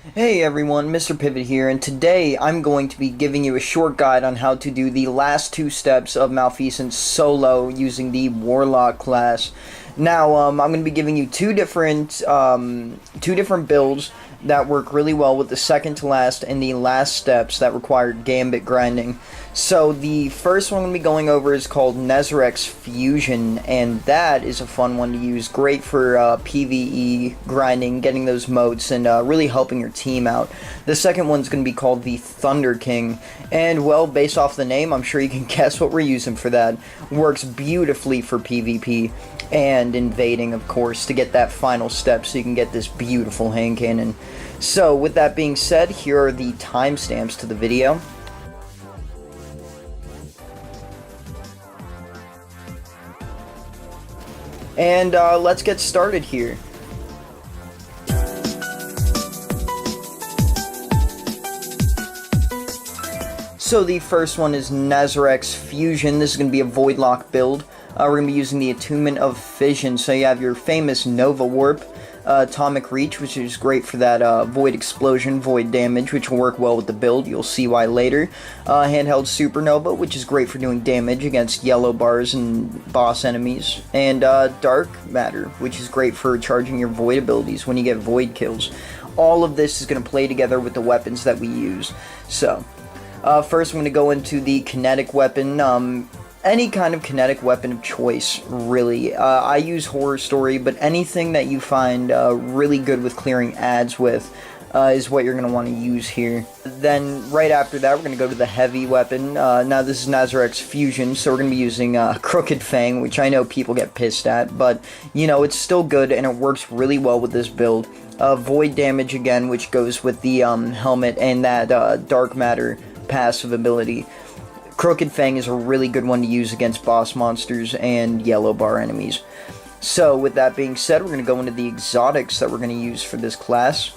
Hey everyone, Mr. Pivot here, and today I'm going to be giving you a short guide on how to do the last two steps of Malfeasance solo using the Warlock class. Now, I'm going to be giving you two different builds that work really well with the second to last and the last steps that require Gambit grinding. So the first one I'm going to be going over is called Nazarec's Fusion, and that is a fun one to use. Great for PvE grinding, getting those motes, and really helping your team out. The second one's going to be called the Thunder King, and well, based off the name, I'm sure you can guess what we're using for that. Works beautifully for PvP and invading, of course, to get that final step so you can get this beautiful hand cannon. So with that being said, here are the timestamps to the video. And let's get started here. So the first one is Nazarec's Fusion. This is going to be a Voidlock build. We're going to be using the Attunement of Fission. So you have your famous Nova Warp, Atomic Reach, which is great for that Void Explosion, Void Damage, which will work well with the build. You'll see why later. Handheld Supernova, which is great for doing damage against yellow bars and boss enemies. And Dark Matter, which is great for charging your Void abilities when you get Void kills. All of this is going to play together with the weapons that we use. So, first I'm going to go into the kinetic weapon. Any kind of kinetic weapon of choice, really. I use Horror Story, but anything that you find really good with clearing ads with is what you're going to want to use here. Then, right after that, we're going to go to the heavy weapon. Now, this is Nazarec's Fusion, so we're going to be using Crooked Fang, which I know people get pissed at, but, you know, it's still good, and it works really well with this build. Void Damage, again, which goes with the helmet and that Dark Matter passive ability. Crooked Fang is a really good one to use against boss monsters and yellow bar enemies. So with that being said, we're going to go into the exotics that we're going to use for this class.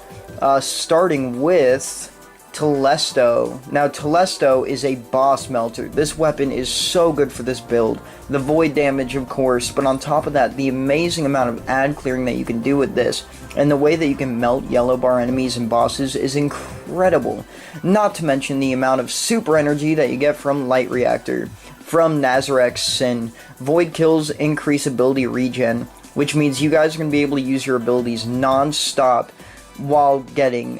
Starting with Telesto. Now Telesto is a boss melter. This weapon is so good for this build. The void damage, of course, but on top of that, the amazing amount of ad clearing that you can do with this, and the way that you can melt yellow bar enemies and bosses is incredible. Not to mention the amount of super energy that you get from Light Reactor, from Nazarec's Sin. Void kills increase ability regen, which means you guys are going to be able to use your abilities non-stop while getting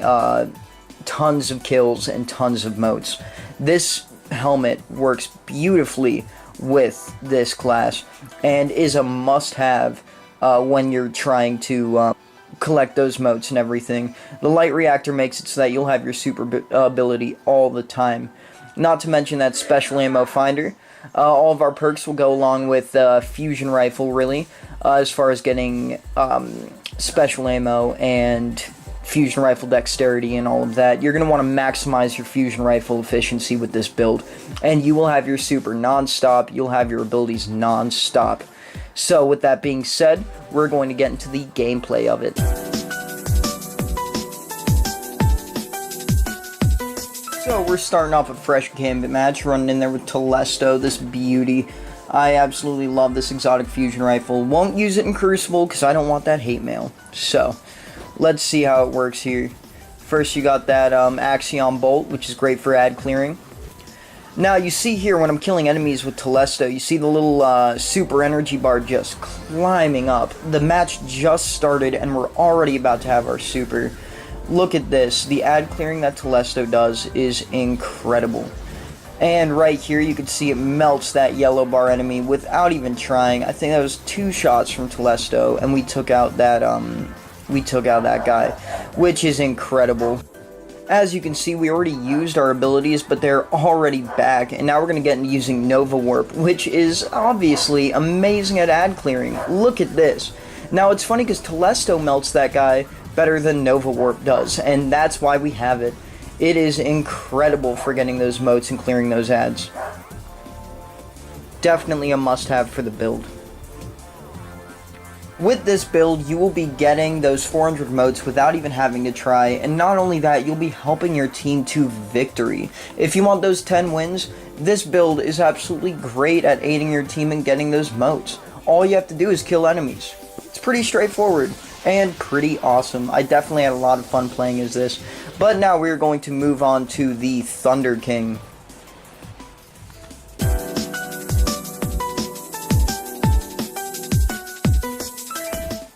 tons of kills and tons of motes. This helmet works beautifully with this class and is a must-have when you're trying to collect those motes and everything. The Light Reactor makes it so that you'll have your super ability all the time. Not to mention that Special Ammo Finder. All of our perks will go along with Fusion Rifle, really, as far as getting Special Ammo and Fusion Rifle Dexterity and all of that. You're going to want to maximize your Fusion Rifle efficiency with this build, and you will have your super non-stop, you'll have your abilities non-stop. So with that being said, we're going to get into the gameplay of it. So we're starting off a fresh Gambit match, running in there with Telesto, this beauty. I absolutely love this exotic fusion rifle. Won't use it in Crucible because I don't want that hate mail. So, let's see how it works here. First you got that Axion Bolt, which is great for ad clearing. Now you see here when I'm killing enemies with Telesto, you see the little super energy bar just climbing up. The match just started and we're already about to have our super. Look at this. The ad clearing that Telesto does is incredible. And right here you can see it melts that yellow bar enemy without even trying. I think that was 2 shots from Telesto and we took out that guy, which is incredible. As you can see, we already used our abilities, but they're already back, and now we're going to get into using Nova Warp, which is obviously amazing at ad clearing. Look at this. Now, it's funny because Telesto melts that guy better than Nova Warp does, and that's why we have it. It is incredible for getting those motes and clearing those ads. Definitely a must-have for the build. With this build, you will be getting those 400 motes without even having to try, and not only that, you'll be helping your team to victory. If you want those 10 wins, this build is absolutely great at aiding your team in getting those motes. All you have to do is kill enemies. It's pretty straightforward. and pretty awesome. I definitely had a lot of fun playing as this. But now we're going to move on to the Thunder King.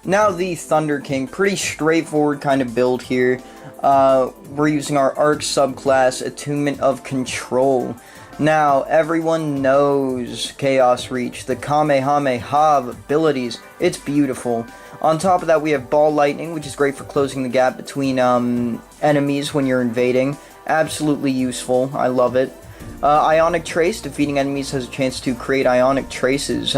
Now the Thunder King, pretty straightforward kind of build here. We're using our Arc subclass, Attunement of Control. Now, everyone knows Chaos Reach, the Kamehameha abilities. It's beautiful. On top of that, we have Ball Lightning, which is great for closing the gap between enemies when you're invading. Absolutely useful. I love it. Ionic Trace, defeating enemies has a chance to create Ionic Traces,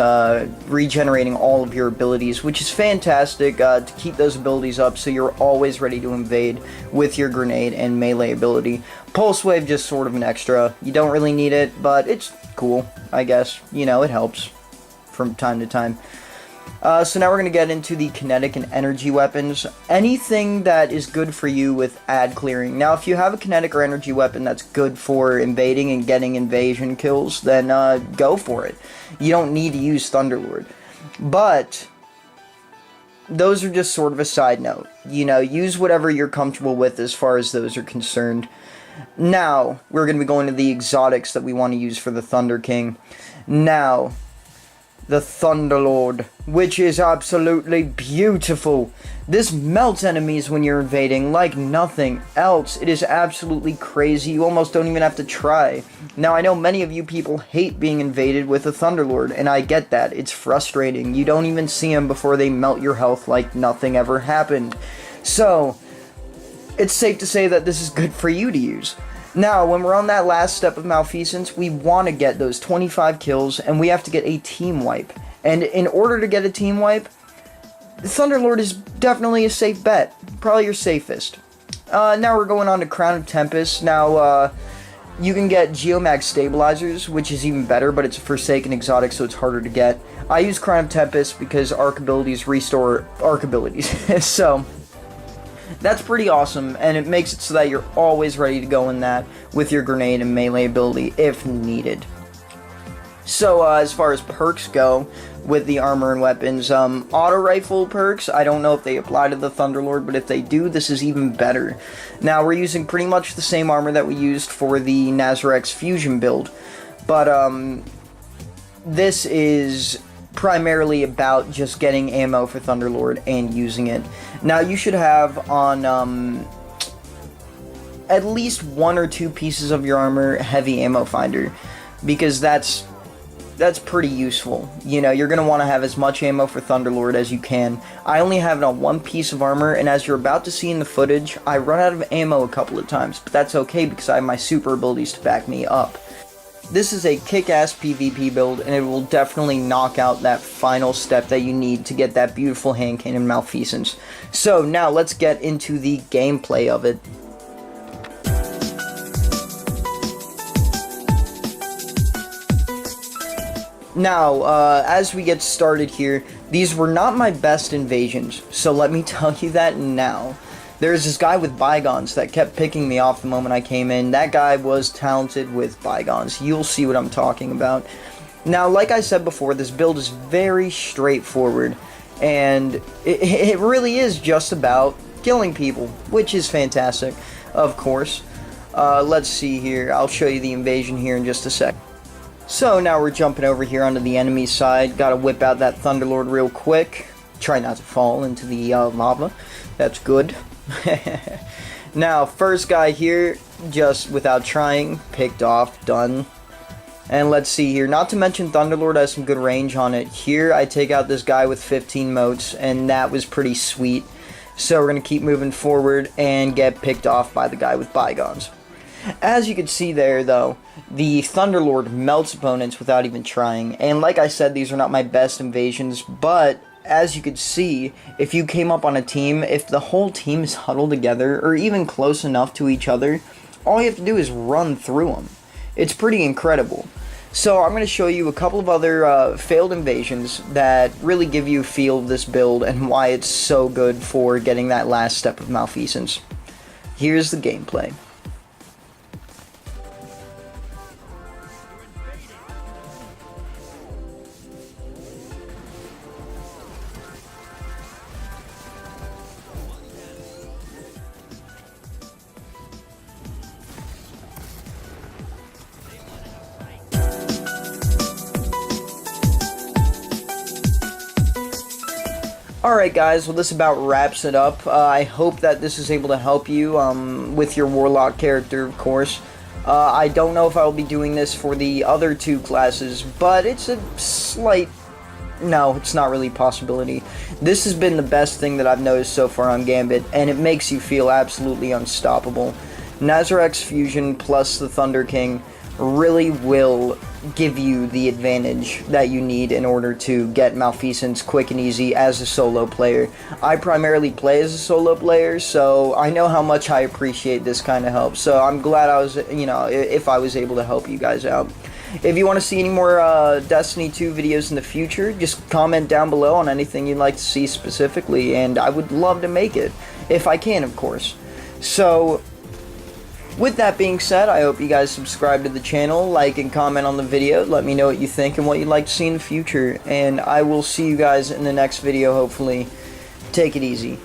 regenerating all of your abilities, which is fantastic to keep those abilities up so you're always ready to invade with your grenade and melee ability. Pulse Wave, just sort of an extra. You don't really need it, but it's cool, I guess. You know, it helps from time to time. So now we're going to get into the kinetic and energy weapons. Anything that is good for you with ad clearing. Now, if you have a kinetic or energy weapon that's good for invading and getting invasion kills, then go for it. You don't need to use Thunderlord. But those are just sort of a side note. You know, use whatever you're comfortable with as far as those are concerned. Now, we're going to be going to the exotics that we want to use for the Thunder King. Now, the Thunderlord, which is absolutely beautiful. This melts enemies when you're invading like nothing else. It is absolutely crazy. You almost don't even have to try. Now, I know many of you people hate being invaded with a Thunderlord, and I get that. It's frustrating. You don't even see them before they melt your health like nothing ever happened. So, it's safe to say that this is good for you to use. Now, when we're on that last step of Malfeasance, we want to get those 25 kills, and we have to get a team wipe. And in order to get a team wipe, Thunderlord is definitely a safe bet. Probably your safest. Now we're going on to Crown of Tempest. Now, you can get Geomag Stabilizers, which is even better, but it's a Forsaken exotic, so it's harder to get. I use Crown of Tempest because Arc abilities restore Arc abilities. So that's pretty awesome, and it makes it so that you're always ready to go in that with your grenade and melee ability if needed. So, as far as perks go with the armor and weapons, auto rifle perks, I don't know if they apply to the Thunderlord, but if they do, this is even better. Now, we're using pretty much the same armor that we used for the Nazarec's fusion build, but this is primarily about just getting ammo for Thunderlord and using it. Now, you should have on at least 1 or 2 pieces of your armor heavy ammo finder, because that's pretty useful. You know, you're going to want to have as much ammo for Thunderlord as you can. I only have it on 1 piece of armor, and as you're about to see in the footage, I run out of ammo a couple of times, but that's okay because I have my super abilities to back me up. This is a kick-ass PvP build, and it will definitely knock out that final step that you need to get that beautiful hand cannon Malfeasance. So now let's get into the gameplay of it. Now, as we get started here, these were not my best invasions, so let me tell you that now. There's this guy with Bygones that kept picking me off the moment I came in. That guy was talented with Bygones. You'll see what I'm talking about. Now, like I said before, this build is very straightforward, and it really is just about killing people, which is fantastic, of course. Let's see here. I'll show you the invasion here in just a sec. So now we're jumping over here onto the enemy side. Gotta whip out that Thunderlord real quick. Try not to fall into the lava. That's good. Now, first guy here, just without trying, picked off, done. And let's see here, not to mention Thunderlord has some good range on it. Here, I take out this guy with 15 motes, and that was pretty sweet. So we're going to keep moving forward and get picked off by the guy with Bygones. As you can see there, though, the Thunderlord melts opponents without even trying. And like I said, these are not my best invasions, but as you could see, if you came up on a team, if the whole team is huddled together, or even close enough to each other, all you have to do is run through them. It's pretty incredible. So I'm going to show you a couple of other failed invasions that really give you a feel of this build and why it's so good for getting that last step of Malfeasance. Here's the gameplay. Alright guys, well this about wraps it up. I hope that this is able to help you with your Warlock character, of course. I don't know if I will be doing this for the other two classes, but it's a slight... No, it's not really a possibility. This has been the best thing that I've noticed so far on Gambit, and it makes you feel absolutely unstoppable. Nazarec's fusion plus the Thunder King really will give you the advantage that you need in order to get Malfeasance quick and easy as a solo player. I primarily play as a solo player, so I know how much I appreciate this kind of help. So I'm glad I was, if I was able to help you guys out. If you want to see any more Destiny 2 videos in the future, just comment down below on anything you'd like to see specifically, and I would love to make it, if I can, of course. So, with that being said, I hope you guys subscribe to the channel, like and comment on the video, let me know what you think and what you'd like to see in the future, and I will see you guys in the next video, hopefully. Take it easy.